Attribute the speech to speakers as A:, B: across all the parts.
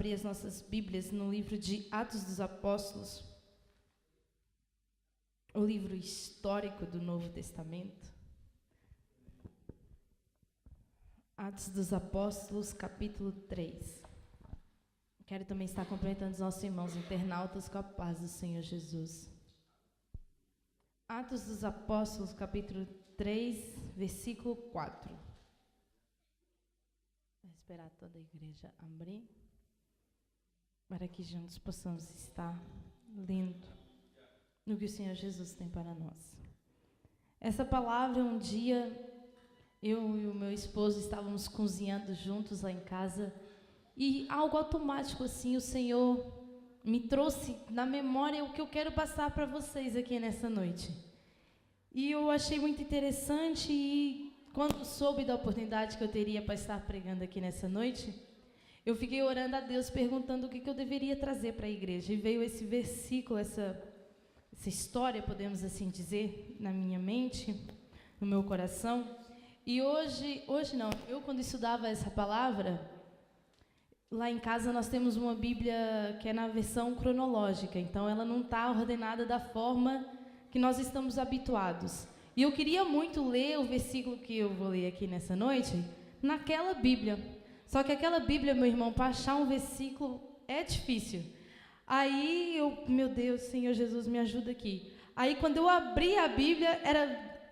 A: abrir as nossas Bíblias no livro de Atos dos Apóstolos, o livro histórico do Novo Testamento. Atos dos Apóstolos, capítulo 3. Quero também estar cumprimentando os nossos irmãos internautas com a paz do Senhor Jesus. Atos dos Apóstolos, capítulo 3, versículo 4. Vou esperar toda a igreja abrir, para que juntos possamos estar lendo no que o Senhor Jesus tem para nós. Essa palavra, um dia, eu e o meu esposo estávamos cozinhando juntos lá em casa, e algo automático assim, o Senhor me trouxe na memória o que eu quero passar para vocês aqui nessa noite. E eu achei muito interessante, e quando soube da oportunidade que eu teria para estar pregando aqui nessa noite, eu fiquei orando a Deus, perguntando o que eu deveria trazer para a igreja. E veio esse versículo, essa história, podemos assim dizer, na minha mente, no meu coração. E hoje não, eu quando estudava essa palavra, lá em casa nós temos uma Bíblia que é na versão cronológica, então ela não está ordenada da forma que nós estamos habituados. E eu queria muito ler o versículo que eu vou ler aqui nessa noite, naquela Bíblia. Só que aquela Bíblia, meu irmão, para achar um versículo é difícil. Aí meu Deus, Senhor Jesus, me ajuda aqui. Aí quando eu abri a Bíblia,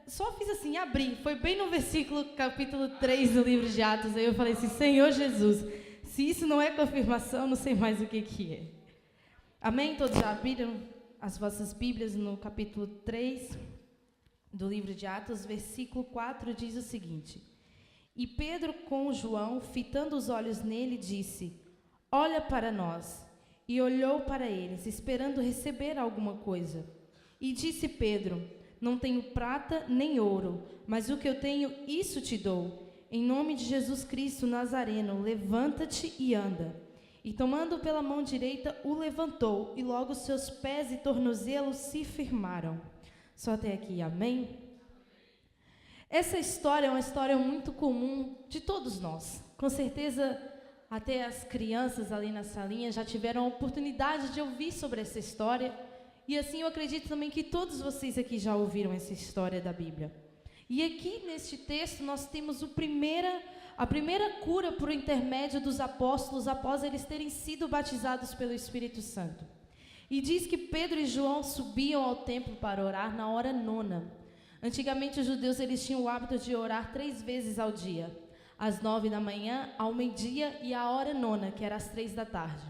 A: só fiz assim, abri. Foi bem no versículo, capítulo 3 do livro de Atos. Aí eu falei assim, Senhor Jesus, se isso não é confirmação, não sei mais o que é. Amém? Todos já abriram as vossas Bíblias no capítulo 3 do livro de Atos, versículo 4, diz o seguinte: E Pedro com João, fitando os olhos nele, disse, olha para nós. E olhou para eles, esperando receber alguma coisa. E disse Pedro, não tenho prata nem ouro, mas o que eu tenho, isso te dou. Em nome de Jesus Cristo Nazareno, levanta-te e anda. E tomando pela mão direita, o levantou, e logo seus pés e tornozelos se firmaram. Só até aqui, amém? Essa história é uma história muito comum de todos nós. Com certeza, até as crianças ali na salinha já tiveram a oportunidade de ouvir sobre essa história. E assim eu acredito também que todos vocês aqui já ouviram essa história da Bíblia. E aqui neste texto nós temos a primeira cura por intermédio dos apóstolos após eles terem sido batizados pelo Espírito Santo. E diz que Pedro e João subiam ao templo para orar na hora 9. Antigamente os judeus eles tinham o hábito de orar 3 vezes ao dia, às 9 da manhã, ao meio-dia e à hora 9, que era às 3 da tarde.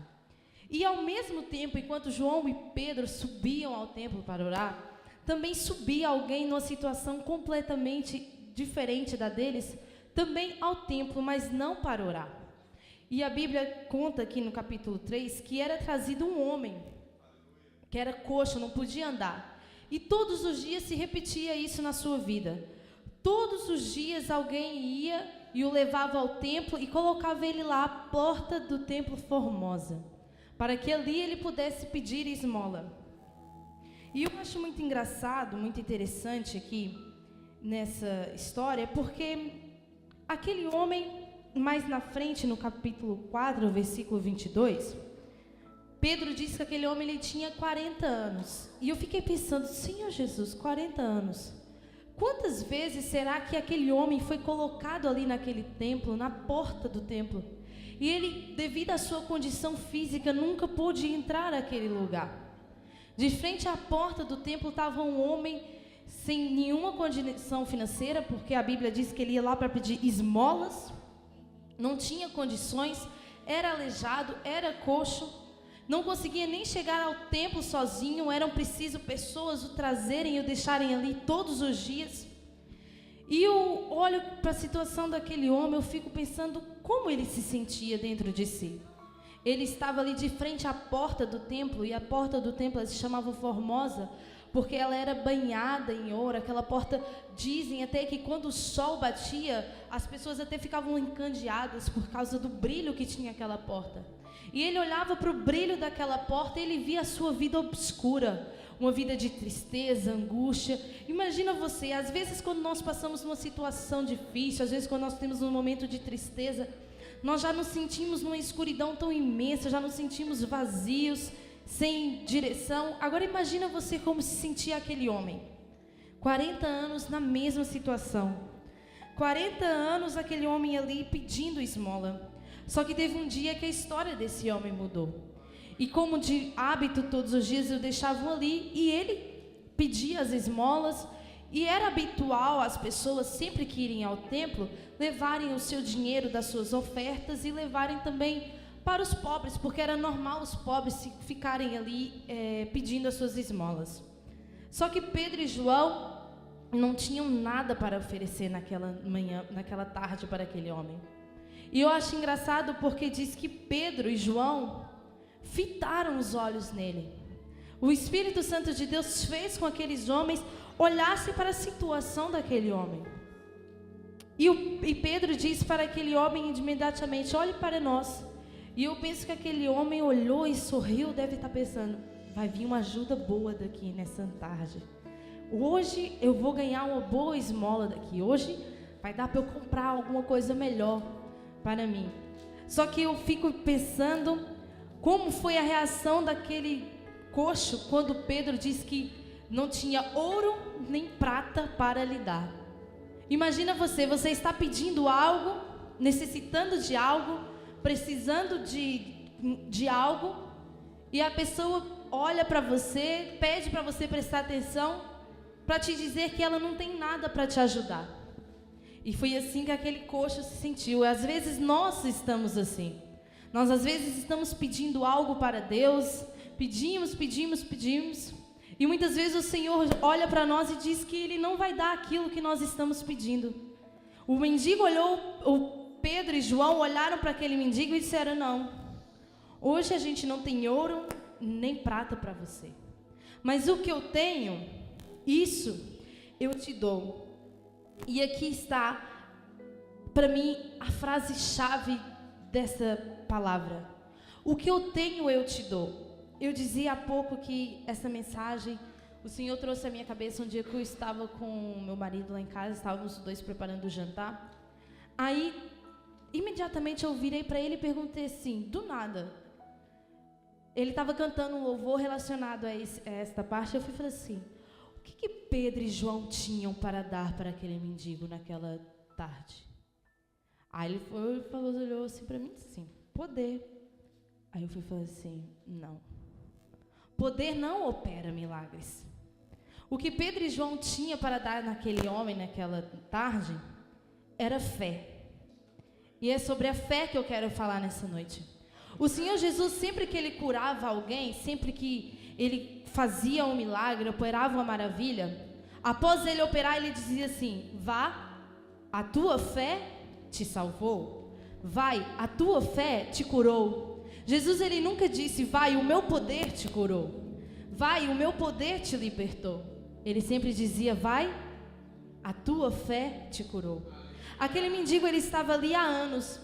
A: E ao mesmo tempo, enquanto João e Pedro subiam ao templo para orar, também subia alguém numa situação completamente diferente da deles, também ao templo, mas não para orar. E a Bíblia conta aqui no capítulo 3 que era trazido um homem, que era coxo, não podia andar. E todos os dias se repetia isso na sua vida. Todos os dias alguém ia e o levava ao templo e colocava ele lá à porta do templo Formosa, para que ali ele pudesse pedir esmola. E eu acho muito engraçado, muito interessante aqui nessa história, porque aquele homem, mais na frente, no capítulo 4, versículo 22, Pedro disse que aquele homem ele tinha 40 anos. E eu fiquei pensando, Senhor Jesus, 40 anos. Quantas vezes será que aquele homem foi colocado ali naquele templo, na porta do templo? E ele, devido à sua condição física, nunca pôde entrar naquele lugar. De frente à porta do templo estava um homem sem nenhuma condição financeira, porque a Bíblia diz que ele ia lá para pedir esmolas, não tinha condições, era aleijado, era coxo, não conseguia nem chegar ao templo sozinho, eram preciso pessoas o trazerem e o deixarem ali todos os dias. E eu olho para a situação daquele homem, eu fico pensando como ele se sentia dentro de si. Ele estava ali de frente à porta do templo, e a porta do templo se chamava Formosa, porque ela era banhada em ouro. Aquela porta, dizem até que quando o sol batia, as pessoas até ficavam encandeadas por causa do brilho que tinha aquela porta. E ele olhava para o brilho daquela porta e ele via a sua vida obscura, uma vida de tristeza, angústia. Imagina você, às vezes quando nós passamos numa situação difícil, às vezes quando nós temos um momento de tristeza, nós já nos sentimos numa escuridão tão imensa, já nos sentimos vazios, sem direção. Agora imagina você como se sentia aquele homem. 40 anos na mesma situação. 40 anos aquele homem ali pedindo esmola. Só que teve um dia que a história desse homem mudou. E como de hábito, todos os dias eu deixava ali e ele pedia as esmolas. E era habitual as pessoas, sempre que irem ao templo, levarem o seu dinheiro das suas ofertas e levarem também para os pobres, porque era normal os pobres ficarem ali pedindo as suas esmolas. Só que Pedro e João não tinham nada para oferecer naquela manhã, naquela tarde para aquele homem. E eu acho engraçado porque diz que Pedro e João fitaram os olhos nele. O Espírito Santo de Deus fez com que aqueles homens olhassem para a situação daquele homem. E Pedro diz para aquele homem imediatamente: olhe para nós. E eu penso que aquele homem olhou e sorriu, deve estar pensando: vai vir uma ajuda boa daqui nessa tarde. Hoje eu vou ganhar uma boa esmola daqui. Hoje vai dar para eu comprar alguma coisa melhor para mim. Só que eu fico pensando como foi a reação daquele coxo quando Pedro disse que não tinha ouro nem prata para lhe dar. Imagina você está pedindo algo, necessitando de algo, precisando de algo, e a pessoa olha para você, pede para você prestar atenção, para te dizer que ela não tem nada para te ajudar. E foi assim que aquele coxo se sentiu. Às vezes nós estamos assim. Nós às vezes estamos pedindo algo para Deus, pedimos, e muitas vezes o Senhor olha para nós e diz que Ele não vai dar aquilo que nós estamos pedindo. O mendigo olhou, o Pedro e João olharam para aquele mendigo e disseram: não, hoje a gente não tem ouro nem prata para você, mas o que eu tenho, isso eu te dou. E aqui está, para mim, a frase-chave dessa palavra: o que eu tenho eu te dou. Eu dizia há pouco que essa mensagem, o Senhor trouxe à minha cabeça um dia que eu estava com meu marido lá em casa, estávamos os dois preparando o jantar. Aí, imediatamente eu virei para ele e perguntei assim, do nada. Ele estava cantando um louvor relacionado a esta parte. Eu fui e falei assim: o que Pedro e João tinham para dar para aquele mendigo naquela tarde? Aí ele falou, olhou assim para mim e disse assim: poder. Aí eu fui e falei assim: não. Poder não opera milagres. O que Pedro e João tinham para dar naquele homem naquela tarde era fé. E é sobre a fé que eu quero falar nessa noite. O Senhor Jesus, sempre que Ele curava alguém, sempre que Ele fazia um milagre, operava uma maravilha, após Ele operar, Ele dizia assim: vá, a tua fé te salvou. Vai, a tua fé te curou. Jesus, Ele nunca disse: vai, o meu poder te curou. Vai, o meu poder te libertou. Ele sempre dizia: vai, a tua fé te curou. Aquele mendigo, ele estava ali há anos.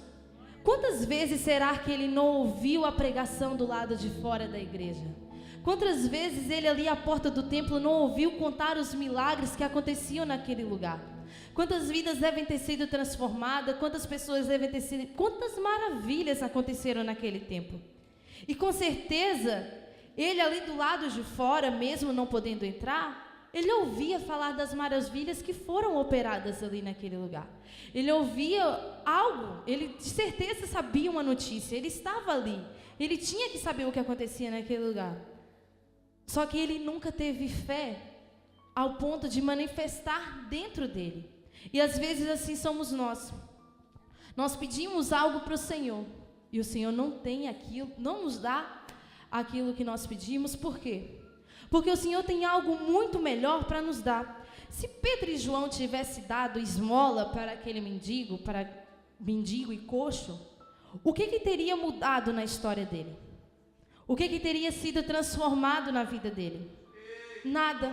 A: Quantas vezes será que ele não ouviu a pregação do lado de fora da igreja? Quantas vezes ele ali à porta do templo não ouviu contar os milagres que aconteciam naquele lugar? Quantas vidas devem ter sido transformadas, quantas pessoas devem ter sido... Quantas maravilhas aconteceram naquele tempo. E com certeza, ele ali do lado de fora, mesmo não podendo entrar, ele ouvia falar das maravilhas que foram operadas ali naquele lugar. Ele ouvia algo, ele de certeza sabia uma notícia, ele estava ali, ele tinha que saber o que acontecia naquele lugar. Só que ele nunca teve fé ao ponto de manifestar dentro dele. E às vezes assim somos nós. Nós pedimos algo para o Senhor e o Senhor não tem aquilo, não nos dá aquilo que nós pedimos. Por quê? Porque o Senhor tem algo muito melhor para nos dar. Se Pedro e João tivessem dado esmola para aquele mendigo, para mendigo e coxo, o que teria mudado na história dele? O que teria sido transformado na vida dele? Nada.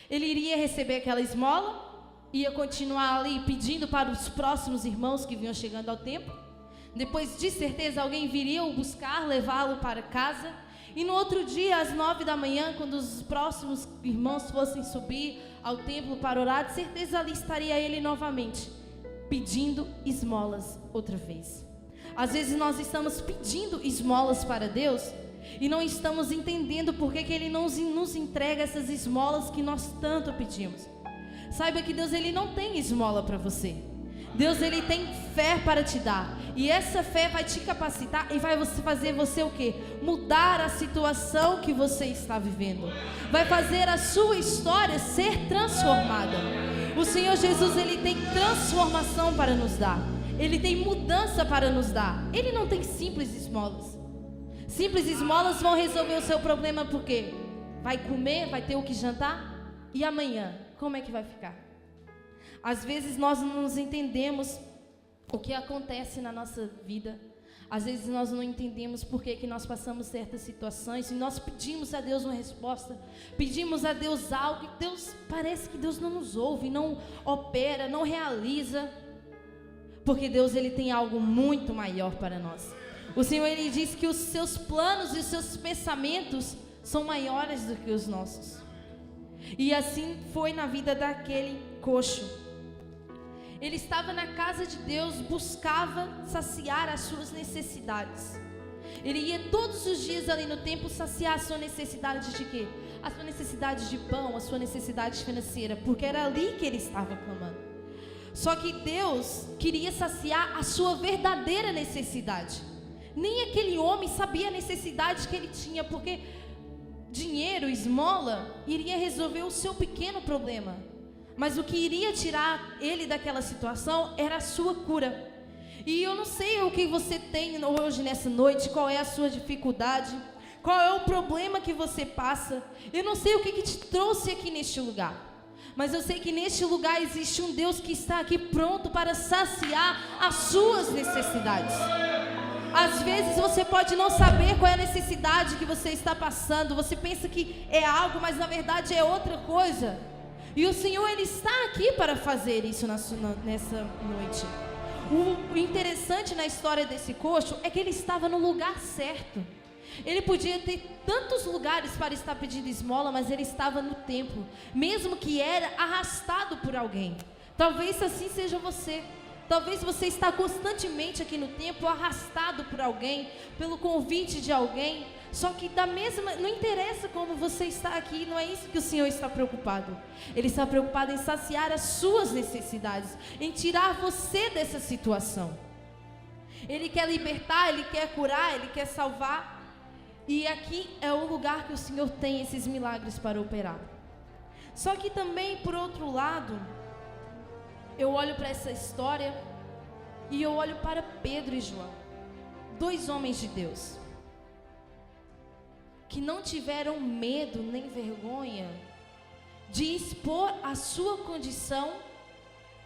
A: Ele iria receber aquela esmola, ia continuar ali pedindo para os próximos irmãos que vinham chegando ao templo. Depois, de certeza, alguém viria o buscar, levá-lo para casa. E no outro dia, às 9 da manhã, quando os próximos irmãos fossem subir ao templo para orar, de certeza ali estaria ele novamente, pedindo esmolas outra vez. Às vezes nós estamos pedindo esmolas para Deus e não estamos entendendo por que Ele não nos entrega essas esmolas que nós tanto pedimos. Saiba que Deus, Ele não tem esmola para você. Deus, Ele tem fé para te dar. E essa fé vai te capacitar e vai fazer você o quê? Mudar a situação que você está vivendo. Vai fazer a sua história ser transformada. O Senhor Jesus, Ele tem transformação para nos dar. Ele tem mudança para nos dar. Ele não tem simples esmolas. Simples esmolas vão resolver o seu problema porque vai comer, vai ter o que jantar. E amanhã, como é que vai ficar? Às vezes nós não nos entendemos o que acontece na nossa vida. Às vezes nós não entendemos por que nós passamos certas situações e nós pedimos a Deus uma resposta, pedimos a Deus algo e Deus, parece que Deus não nos ouve, não opera, não realiza, porque Deus, Ele tem algo muito maior para nós. O Senhor, Ele diz que os seus planos e os seus pensamentos são maiores do que os nossos. E assim foi na vida daquele coxo. Ele estava na casa de Deus, buscava saciar as suas necessidades. Ele ia todos os dias ali no templo saciar a sua necessidade de quê? A sua necessidade de pão, a sua necessidade financeira, porque era ali que ele estava clamando. Só que Deus queria saciar a sua verdadeira necessidade. Nem aquele homem sabia a necessidade que ele tinha, porque dinheiro, esmola, iria resolver o seu pequeno problema. Mas o que iria tirar ele daquela situação era a sua cura. E eu não sei o que você tem hoje nessa noite, qual é a sua dificuldade, qual é o problema que você passa. Eu não sei o que te trouxe aqui neste lugar. Mas eu sei que neste lugar existe um Deus que está aqui pronto para saciar as suas necessidades. Às vezes você pode não saber qual é a necessidade que você está passando. Você pensa que é algo, mas na verdade é outra coisa. E o Senhor, Ele está aqui para fazer isso nessa noite. O interessante na história desse coxo é que ele estava no lugar certo. Ele podia ter tantos lugares para estar pedindo esmola, mas ele estava no templo, mesmo que era arrastado por alguém. Talvez assim seja você. Talvez você está constantemente aqui no templo, arrastado por alguém, pelo convite de alguém. Só que não interessa como você está aqui, não é isso que o Senhor está preocupado. Ele está preocupado em saciar as suas necessidades, em tirar você dessa situação. Ele quer libertar, Ele quer curar, Ele quer salvar. E aqui é o lugar que o Senhor tem esses milagres para operar. Só que também, por outro lado, eu olho para essa história e eu olho para Pedro e João, 2 homens de Deus, que não tiveram medo nem vergonha de expor a sua condição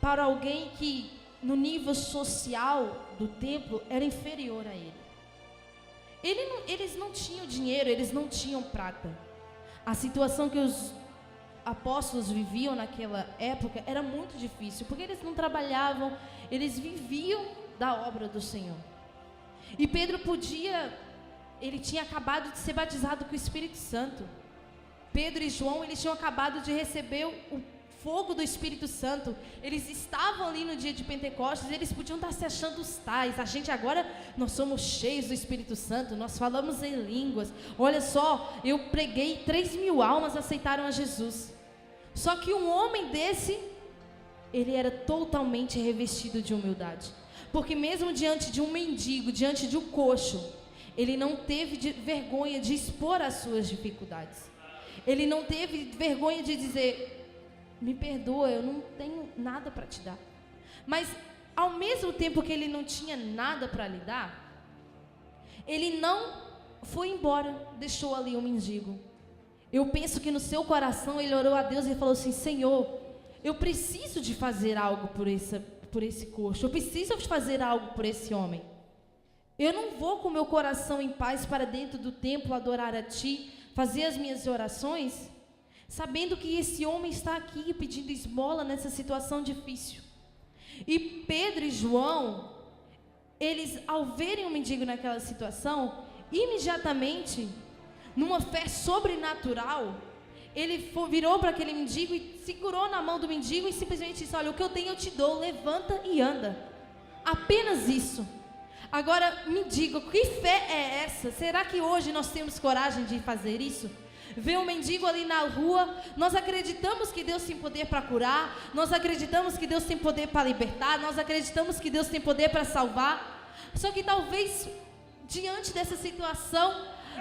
A: para alguém que no nível social do templo era inferior a ele. Eles não tinham dinheiro, eles não tinham prata. A situação que os apóstolos viviam naquela época era muito difícil, porque eles não trabalhavam, eles viviam da obra do Senhor. E Pedro ele tinha acabado de ser batizado com o Espírito Santo. Pedro e João, eles tinham acabado de receber o fogo do Espírito Santo. Eles estavam ali no dia de Pentecostes, eles podiam estar se achando os tais. A gente agora, nós somos cheios do Espírito Santo, nós falamos em línguas. Olha só, eu preguei, 3.000 almas aceitaram a Jesus. Só que um homem desse, ele era totalmente revestido de humildade. Porque mesmo diante de um mendigo, diante de um coxo, ele não teve vergonha de expor as suas dificuldades. Ele não teve vergonha de dizer: me perdoa, eu não tenho nada para te dar. Mas ao mesmo tempo que ele não tinha nada para lhe dar, ele não foi embora, deixou ali o mendigo. Eu penso que no seu coração ele orou a Deus e falou assim: Senhor, eu preciso de fazer algo por esse coxo, eu preciso de fazer algo por esse homem. Eu não vou com meu coração em paz para dentro do templo adorar a Ti, fazer as minhas orações, sabendo que esse homem está aqui pedindo esmola nessa situação difícil. E Pedro e João, eles, ao verem o mendigo naquela situação, imediatamente, numa fé sobrenatural, ele virou para aquele mendigo e segurou na mão do mendigo e simplesmente disse: olha, o que eu tenho eu te dou, levanta e anda. Apenas isso. Agora me diga, que fé é essa? Será que hoje nós temos coragem de fazer isso? Ver um mendigo ali na rua, nós acreditamos que Deus tem poder para curar, nós acreditamos que Deus tem poder para libertar, nós acreditamos que Deus tem poder para salvar. Só que talvez, diante dessa situação,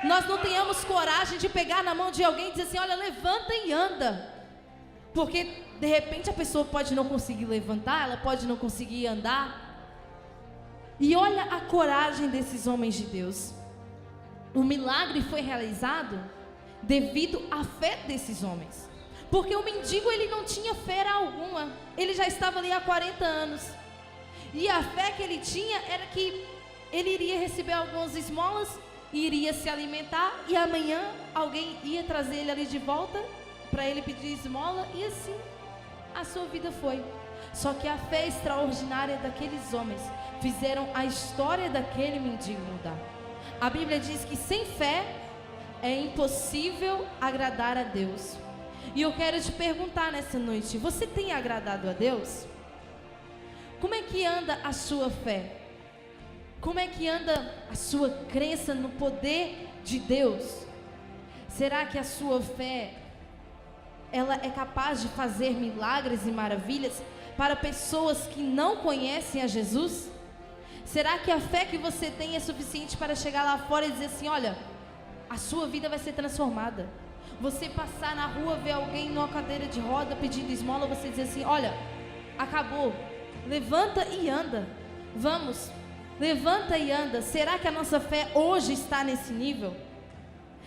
A: nós não tenhamos coragem de pegar na mão de alguém e dizer assim, olha, levanta e anda. Porque, de repente, a pessoa pode não conseguir levantar, ela pode não conseguir andar. E olha a coragem desses homens de Deus. O milagre foi realizado devido à fé desses homens. Porque o mendigo, ele não tinha fé alguma. Ele já estava ali há 40 anos. E a fé que ele tinha era que ele iria receber algumas esmolas, iria se alimentar, e amanhã alguém ia trazer ele ali de volta para ele pedir esmola, e assim a sua vida foi. Só que a fé extraordinária daqueles homens fizeram a história daquele mendigo mudar. A Bíblia diz que sem fé é impossível agradar a Deus. E eu quero te perguntar nessa noite, você tem agradado a Deus? Como é que anda a sua fé? Como é que anda a sua crença no poder de Deus? Será que a sua fé, ela é capaz de fazer milagres e maravilhas para pessoas que não conhecem a Jesus? Será que a fé que você tem é suficiente para chegar lá fora e dizer assim, olha, a sua vida vai ser transformada? Você passar na rua, ver alguém numa cadeira de roda pedindo esmola, você dizer assim, olha, acabou, levanta e anda, vamos, levanta e anda. Será que a nossa fé hoje está nesse nível?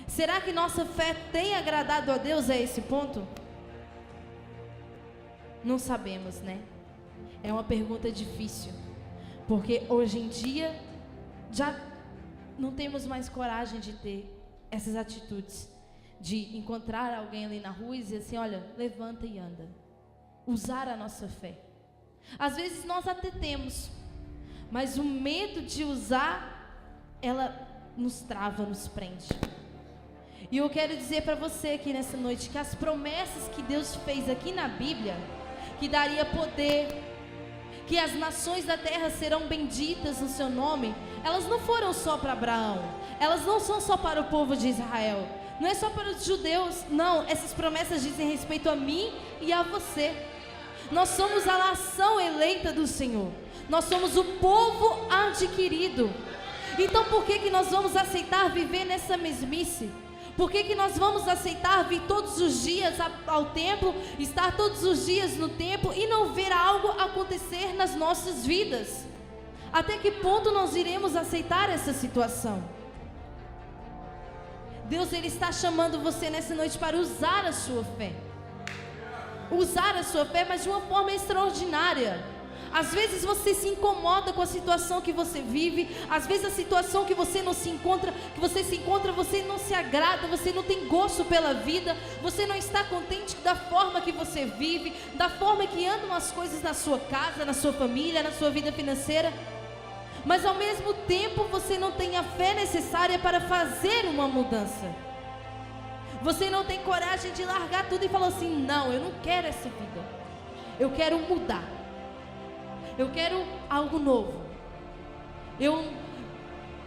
A: Será que nossa fé tem agradado a Deus a esse ponto? Não sabemos, né? É uma pergunta difícil, porque hoje em dia já não temos mais coragem de ter essas atitudes, de encontrar alguém ali na rua e dizer assim, olha, levanta e anda. Usar a nossa fé. Às vezes nós até temos, mas o medo de usar, ela nos trava, nos prende. E eu quero dizer para você aqui nessa noite, que as promessas que Deus fez aqui na Bíblia, que daria poder, que as nações da terra serão benditas no seu nome, elas não foram só para Abraão, elas não são só para o povo de Israel, não é só para os judeus, não, essas promessas dizem respeito a mim e a você. Nós somos a nação eleita do Senhor, nós somos o povo adquirido. Então por que nós vamos aceitar viver nessa mesmice? Por que nós vamos aceitar vir todos os dias ao templo, estar todos os dias no templo e não ver algo acontecer nas nossas vidas? Até que ponto nós iremos aceitar essa situação? Deus, Ele está chamando você nessa noite para usar a sua fé. Usar a sua fé, mas de uma forma extraordinária. Às vezes você se incomoda com a situação que você vive, às vezes a situação que você não se encontra, você não se agrada, você não tem gosto pela vida, você não está contente da forma que você vive, da forma que andam as coisas na sua casa, na sua família, na sua vida financeira. Mas ao mesmo tempo você não tem a fé necessária para fazer uma mudança. Você não tem coragem de largar tudo e falar assim, não, eu não quero essa vida, eu quero mudar. Eu quero algo novo.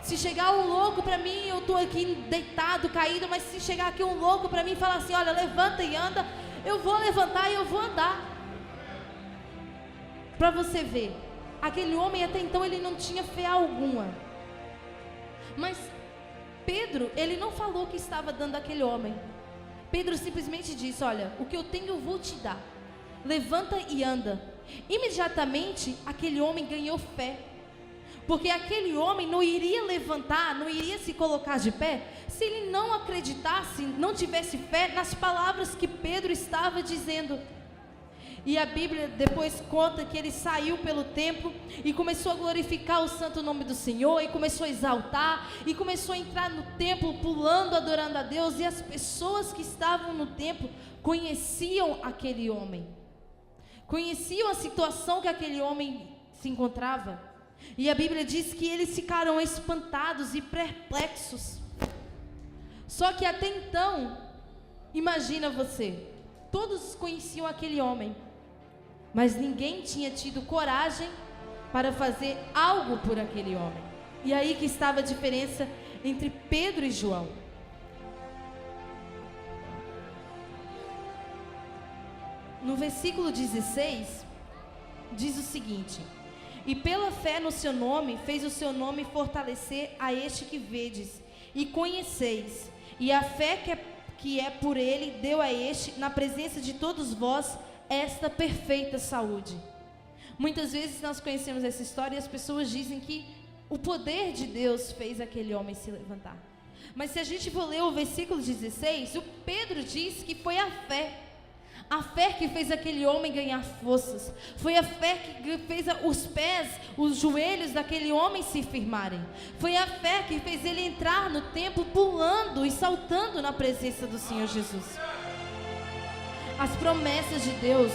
A: Se chegar um louco para mim, eu estou aqui deitado, caído, mas se chegar aqui um louco para mim e falar assim, olha, levanta e anda, eu vou levantar e eu vou andar. Para você ver, aquele homem até então ele não tinha fé alguma. Mas Pedro, ele não falou que estava dando aquele homem. Pedro simplesmente disse, olha, o que eu tenho eu vou te dar. Levanta e anda. Imediatamente aquele homem ganhou fé, porque aquele homem não iria levantar, não iria se colocar de pé, se ele não acreditasse, não tivesse fé nas palavras que Pedro estava dizendo. E a Bíblia depois conta que ele saiu pelo templo e começou a glorificar o santo nome do Senhor, e começou a exaltar, e começou a entrar no templo pulando, adorando a Deus, e as pessoas que estavam no templo conheciam aquele homem, conheciam a situação que aquele homem se encontrava. E a Bíblia diz que eles ficaram espantados e perplexos. Só que até então, imagina você, todos conheciam aquele homem, mas ninguém tinha tido coragem para fazer algo por aquele homem. E aí que estava a diferença entre Pedro e João. No versículo 16, diz o seguinte: e pela fé no seu nome, fez o seu nome fortalecer a este que vedes e conheceis, e a fé que é por ele, deu a este, na presença de todos vós, esta perfeita saúde. Muitas vezes nós conhecemos essa história e as pessoas dizem que o poder de Deus fez aquele homem se levantar. Mas se a gente for ler o versículo 16, o Pedro diz que foi a fé que fez aquele homem ganhar forças. Foi a fé que fez os pés, os joelhos daquele homem se firmarem. Foi a fé que fez ele entrar no templo pulando e saltando na presença do Senhor Jesus. As promessas de Deus,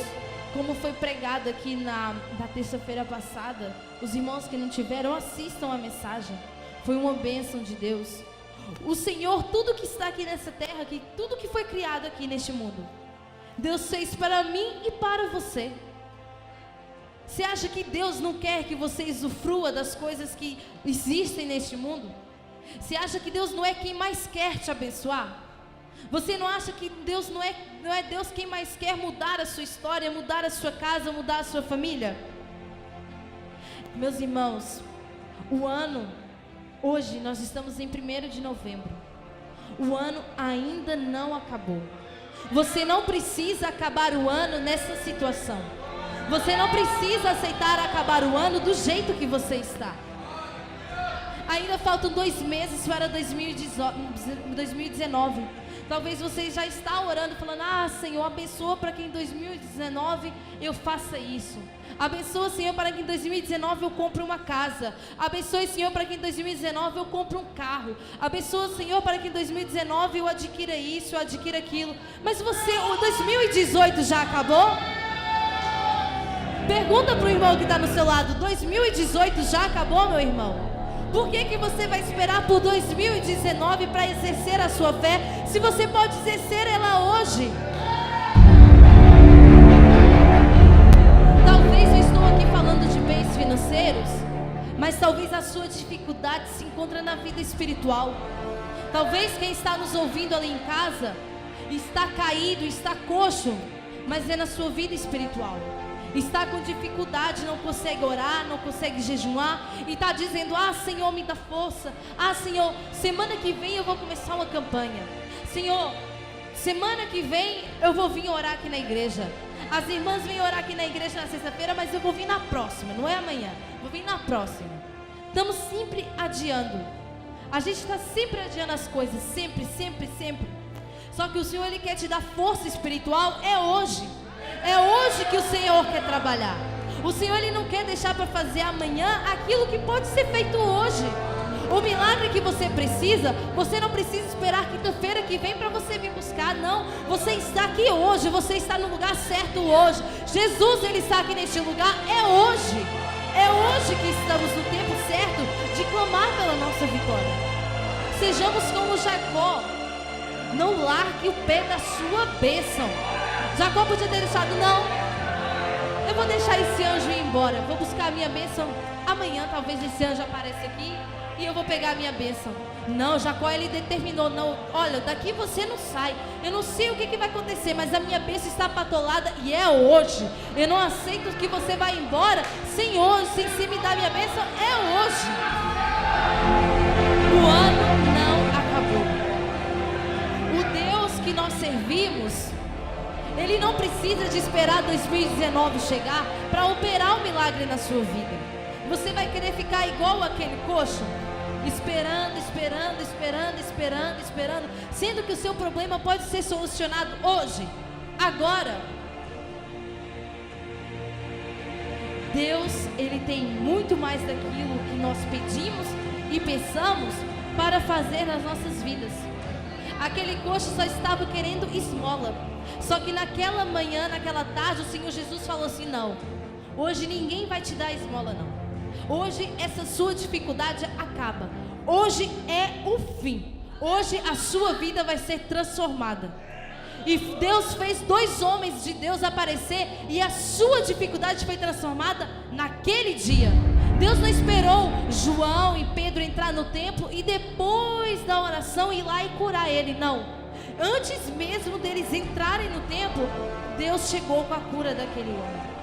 A: como foi pregado aqui na terça-feira passada, os irmãos que não tiveram, assistam a mensagem. Foi uma bênção de Deus. O Senhor, tudo que está aqui nessa terra, tudo que foi criado aqui neste mundo, Deus fez para mim e para você. Você acha que Deus não quer que você usufrua das coisas que existem neste mundo? Você acha que Deus não é quem mais quer te abençoar? Você não acha que Deus não é Deus quem mais quer mudar a sua história, mudar a sua casa, mudar a sua família? Meus irmãos, hoje nós estamos em 1º de novembro. O ano ainda não acabou. Você não precisa acabar o ano nessa situação. Você não precisa aceitar acabar o ano do jeito que você está. Ainda faltam 2 meses para 2019. Talvez você já está orando, falando: Senhor, abençoa para que em 2019 eu faça isso. Abençoa, Senhor, para que em 2019 eu compre uma casa. Abençoe, Senhor, para que em 2019 eu compre um carro. Abençoa, Senhor, para que em 2019 eu adquira isso, eu adquira aquilo. Mas o 2018 já acabou? Pergunta para o irmão que está no seu lado: 2018 já acabou, meu irmão? Por que você vai esperar por 2019 para exercer a sua fé, se você pode exercer ela hoje? Talvez eu estou aqui falando de bens financeiros, mas talvez a sua dificuldade se encontre na vida espiritual. Talvez quem está nos ouvindo ali em casa está caído, está coxo, mas é na sua vida espiritual. Está com dificuldade, não consegue orar, não consegue jejuar, e está dizendo: Senhor, me dá força. Senhor, semana que vem eu vou começar uma campanha. Senhor, semana que vem eu vou vir orar aqui na igreja. As irmãs vêm orar aqui na igreja na sexta-feira, mas eu vou vir na próxima, não é amanhã, vou vir na próxima. Estamos sempre adiando. A gente está sempre adiando as coisas, sempre. Só que o Senhor, Ele quer te dar força espiritual, é hoje. É hoje que o Senhor quer trabalhar. O Senhor, Ele não quer deixar para fazer amanhã aquilo que pode ser feito hoje. O milagre que você precisa, você não precisa esperar quinta-feira que vem para você vir buscar, não. Você está aqui hoje, você está no lugar certo hoje. Jesus, Ele está aqui neste lugar, é hoje. É hoje que estamos no tempo certo de clamar pela nossa vitória. Sejamos como Jacó. Não largue o pé da sua bênção. Jacó podia ter deixado: não, eu vou deixar esse anjo ir embora, vou buscar a minha bênção amanhã, talvez esse anjo apareça aqui e eu vou pegar a minha bênção. Não, Jacó, ele determinou: não, olha, daqui você não sai, eu não sei o que vai acontecer, mas a minha bênção está patolada e é hoje. Eu não aceito que você vá embora sem hoje, sem me dar minha bênção, é hoje. O ano não acabou. O Deus que nós servimos, Ele não precisa de esperar 2019 chegar para operar o milagre na sua vida. Você vai querer ficar igual aquele coxo? Esperando, sendo que o seu problema pode ser solucionado hoje, agora. Deus, Ele tem muito mais daquilo que nós pedimos e pensamos para fazer nas nossas vidas. Aquele coxo só estava querendo esmola. Só que naquela manhã, naquela tarde, o Senhor Jesus falou assim: não, hoje ninguém vai te dar esmola, não. Hoje essa sua dificuldade acaba. Hoje é o fim. Hoje a sua vida vai ser transformada. E Deus fez 2 homens de Deus aparecer, e a sua dificuldade foi transformada naquele dia. Deus não esperou João e Pedro entrar no templo e depois da oração ir lá e curar ele, não. Antes mesmo deles entrarem no templo, Deus chegou com a cura daquele homem.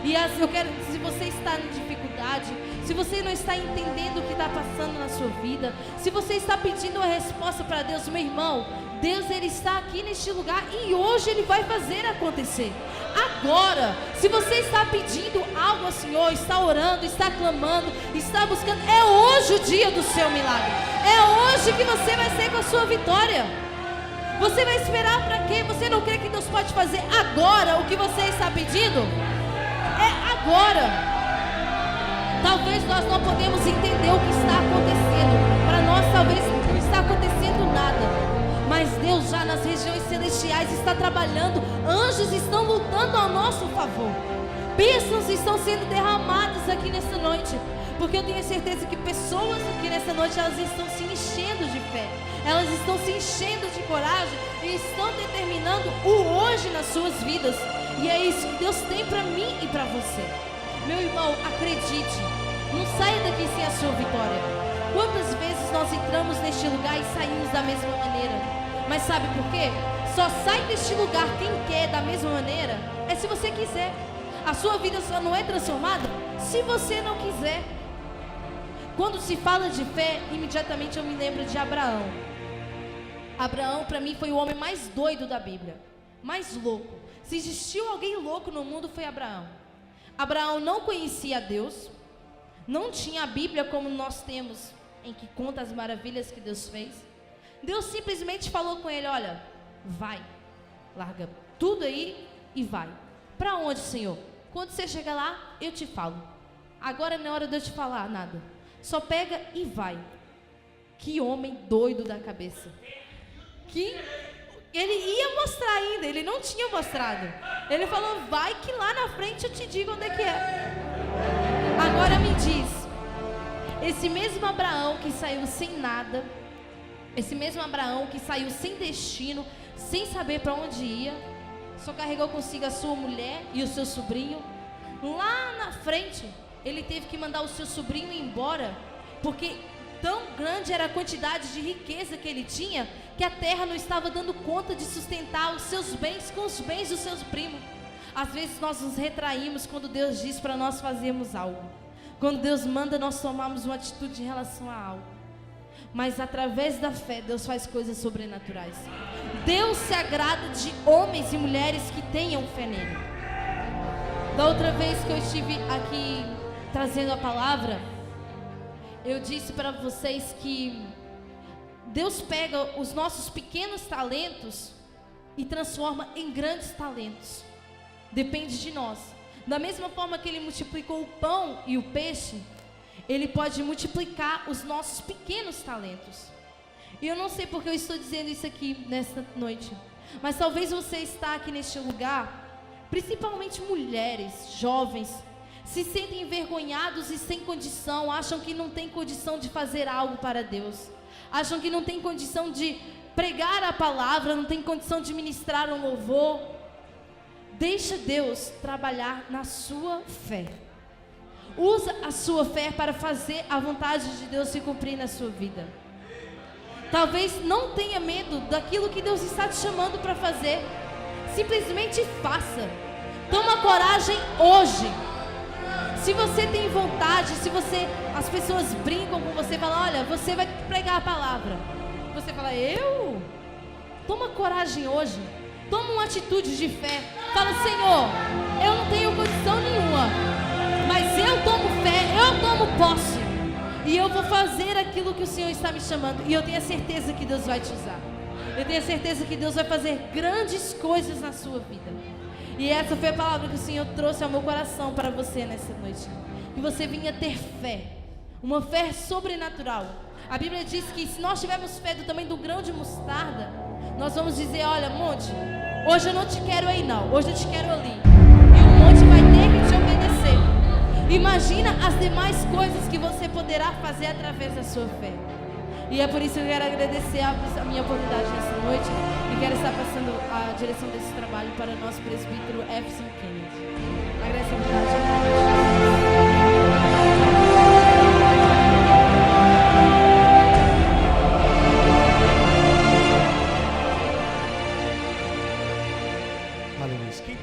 A: E eu quero, se você está em dificuldade, se você não está entendendo o que está passando na sua vida, se você está pedindo uma resposta para Deus, meu irmão, Deus, Ele está aqui neste lugar e hoje Ele vai fazer acontecer. Agora, se você está pedindo algo ao Senhor, está orando, está clamando, está buscando, é hoje o dia do seu milagre. É hoje que você vai ser com a sua vitória. Você vai esperar para quê? Você não crê que Deus pode fazer agora o que você está pedindo? É agora. Talvez nós não podemos entender o que está acontecendo. Para nós talvez não está acontecendo nada. Mas Deus já nas regiões celestiais está trabalhando. Anjos estão lutando ao nosso favor. Bênçãos estão sendo derramadas aqui nessa noite. Porque eu tenho certeza que pessoas aqui nessa noite, elas estão se enchendo de fé. Elas estão se enchendo de coragem e estão determinando o hoje nas suas vidas. E é isso que Deus tem para mim e para você. Meu irmão, acredite. Não saia daqui sem a sua vitória. Quantas vezes nós entramos neste lugar e saímos da mesma maneira? Mas sabe por quê? Só sai deste lugar quem quer da mesma maneira é se você quiser. A sua vida só não é transformada se você não quiser. Quando se fala de fé, imediatamente eu me lembro de Abraão. Abraão, para mim, foi o homem mais doido da Bíblia. Mais louco. Se existiu alguém louco no mundo, foi Abraão. Abraão não conhecia Deus. Não tinha a Bíblia como nós temos, em que conta as maravilhas que Deus fez. Deus simplesmente falou com ele: olha, vai, larga tudo aí e vai. Para onde, Senhor? Quando você chegar lá, eu te falo. Agora não é hora de eu te falar nada. Só pega e vai. Que homem doido da cabeça. Que ele ia mostrar ainda, ele não tinha mostrado. Ele falou: vai que lá na frente eu te digo onde é que é. Agora me diz, esse mesmo Abraão que saiu sem nada, esse mesmo Abraão que saiu sem destino, sem saber para onde ia, só carregou consigo a sua mulher e o seu sobrinho. Lá na frente, ele teve que mandar o seu sobrinho ir embora, porque tão grande era a quantidade de riqueza que ele tinha, que a terra não estava dando conta de sustentar os seus bens com os bens dos seus primos. Às vezes nós nos retraímos quando Deus diz para nós fazermos algo. Quando Deus manda nós tomarmos uma atitude em relação a algo. Mas através da fé, Deus faz coisas sobrenaturais. Deus se agrada de homens e mulheres que tenham fé nele. Da outra vez que eu estive aqui trazendo a palavra, eu disse para vocês que Deus pega os nossos pequenos talentos e transforma em grandes talentos. Depende de nós. Da mesma forma que Ele multiplicou o pão e o peixe, Ele pode multiplicar os nossos pequenos talentos. E eu não sei porque eu estou dizendo isso aqui nesta noite, mas talvez você está aqui neste lugar, principalmente mulheres, jovens, se sentem envergonhados e sem condição, acham que não tem condição de fazer algo para Deus, acham que não tem condição de pregar a palavra, não tem condição de ministrar um louvor. Deixa Deus trabalhar na sua fé. Usa a sua fé para fazer a vontade de Deus se cumprir na sua vida. Talvez não tenha medo daquilo que Deus está te chamando para fazer. Simplesmente faça. Toma coragem hoje. Se você tem vontade, as pessoas brincam com você, falam: olha, você vai pregar a palavra. Você fala: eu? Toma coragem hoje. Toma uma atitude de fé. Fala: Senhor, eu não tenho condição nenhuma, mas eu tomo fé, eu tomo posse, e eu vou fazer aquilo que o Senhor está me chamando. E eu tenho a certeza que Deus vai te usar. Eu tenho a certeza que Deus vai fazer grandes coisas na sua vida. E essa foi a palavra que o Senhor trouxe ao meu coração para você nessa noite. Que você vinha ter fé, uma fé sobrenatural. A Bíblia diz que se nós tivermos fé do tamanho do grão de mostarda, nós vamos dizer: olha, monte, hoje eu não te quero aí não, hoje eu te quero ali. E o monte vai ter que te obedecer. Imagina as demais coisas que você poderá fazer através da sua fé. E é por isso que eu quero agradecer a minha oportunidade nessa noite. E quero estar passando a direção desse trabalho para o nosso presbítero Efson Kennedy. Agradeço a oportunidade.
B: Aleluia. Quem